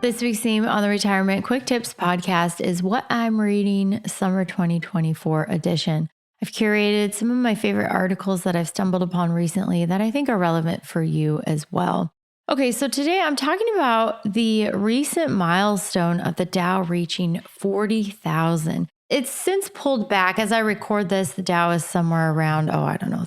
This week's theme on the Retirement Quick Tips podcast is what I'm reading summer 2024 edition. I've curated some of my favorite articles that I've stumbled upon recently that I think are relevant for you as well. Okay, so today I'm talking about the recent milestone of the Dow reaching 40,000. It's since pulled back. As I record this, the Dow is somewhere around,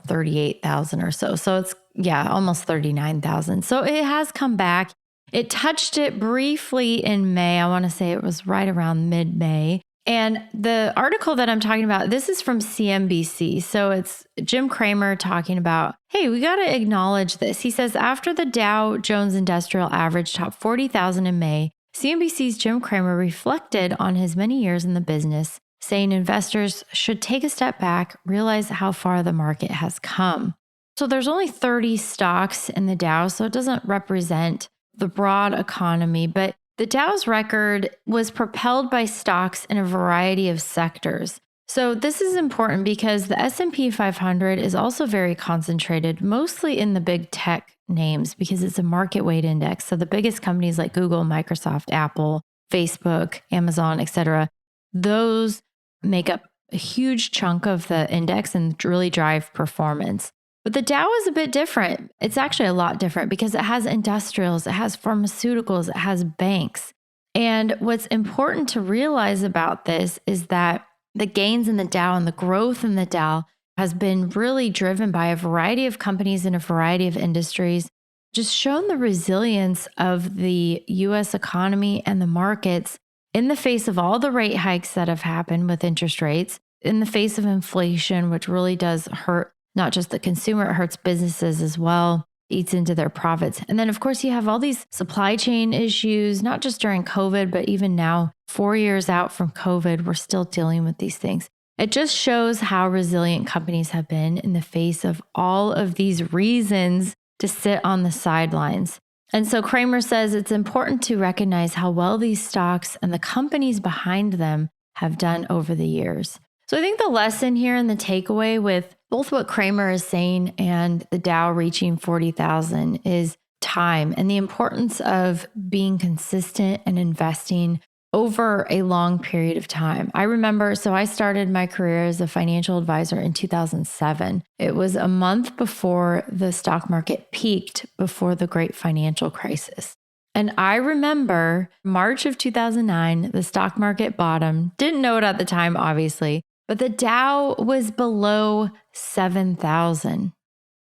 38,000 or so. So it's, almost 39,000. So it has come back. It touched it briefly in May. I want to say it was right around mid-May. And the article that I'm talking about, this is from CNBC. So it's Jim Cramer talking about, hey, we got to acknowledge this. He says, after the Dow Jones Industrial Average topped 40,000 in May, CNBC's Jim Cramer reflected on his many years in the business, saying investors should take a step back, realize how far the market has come. So there's only 30 stocks in the Dow, so it doesn't represent the broad economy, but the Dow's record was propelled by stocks in a variety of sectors. So this is important because the S&P 500 is also very concentrated, mostly in the big tech names because it's a market weight index. So the biggest companies like Google, Microsoft, Apple, Facebook, Amazon, etc., those make up a huge chunk of the index and really drive performance. But the Dow is a bit different. It's actually a lot different because it has industrials, it has pharmaceuticals, it has banks. And what's important to realize about this is that the gains in the Dow and the growth in the Dow has been really driven by a variety of companies in a variety of industries, just shown the resilience of the US economy and the markets in the face of all the rate hikes that have happened with interest rates, in the face of inflation, which really does hurt not just the consumer, it hurts businesses as well, eats into their profits. And then, of course, you have all these supply chain issues, not just during COVID, but even now, 4 years out from COVID, we're still dealing with these things. It just shows how resilient companies have been in the face of all of these reasons to sit on the sidelines. And so Cramer says it's important to recognize how well these stocks and the companies behind them have done over the years. So I think the lesson here and the takeaway with both what Cramer is saying and the Dow reaching 40,000 is time and the importance of being consistent and investing over a long period of time. I remember, so I started my career as a financial advisor in 2007. It was a month before the stock market peaked before the great financial crisis. And I remember March of 2009, the stock market bottomed. Didn't know it at the time, obviously. But the Dow was below 7,000.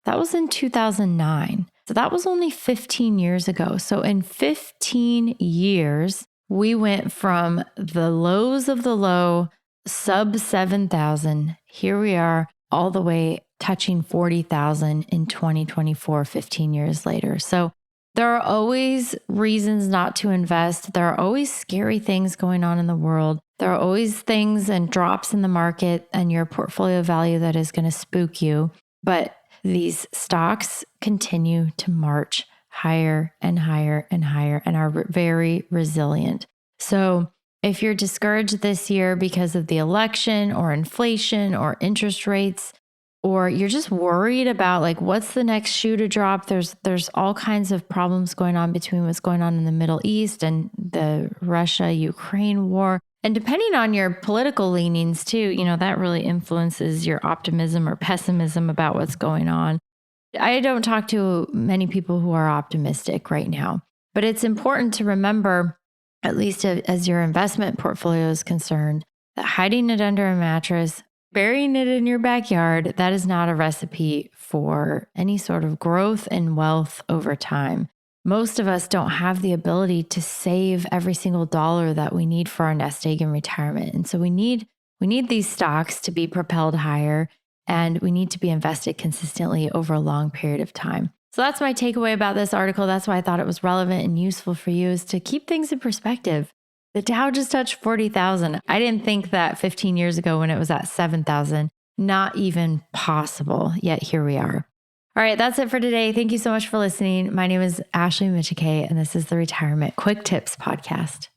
That was in 2009. So that was only 15 years ago. So in 15 years, we went from the lows of the low, sub 7,000. Here we are all the way touching 40,000 in 2024, 15 years later. So there are always reasons not to invest. There are always scary things going on in the world. There are always things and drops in the market and your portfolio value that is going to spook you. But these stocks continue to march higher and higher and higher and are very resilient. So if you're discouraged this year because of the election or inflation or interest rates, or you're just worried about like what's the next shoe to drop, there's all kinds of problems going on between what's going on in the Middle East and the Russia-Ukraine war. And depending on your political leanings too, that really influences your optimism or pessimism about what's going on. I don't talk to many people who are optimistic right now, but it's important to remember, at least as your investment portfolio is concerned, that hiding it under a mattress, burying it in your backyard, that is not a recipe for any sort of growth and wealth over time. Most of us don't have the ability to save every single dollar that we need for our nest egg in retirement. And so we need these stocks to be propelled higher, and we need to be invested consistently over a long period of time. So that's my takeaway about this article. That's why I thought it was relevant and useful for you, is to keep things in perspective. The Dow just touched 40,000. I didn't think that 15 years ago when it was at 7,000, not even possible. Yet here we are. All right, that's it for today. Thank you so much for listening. My name is Ashley Michike, and this is the Retirement Quick Tips Podcast.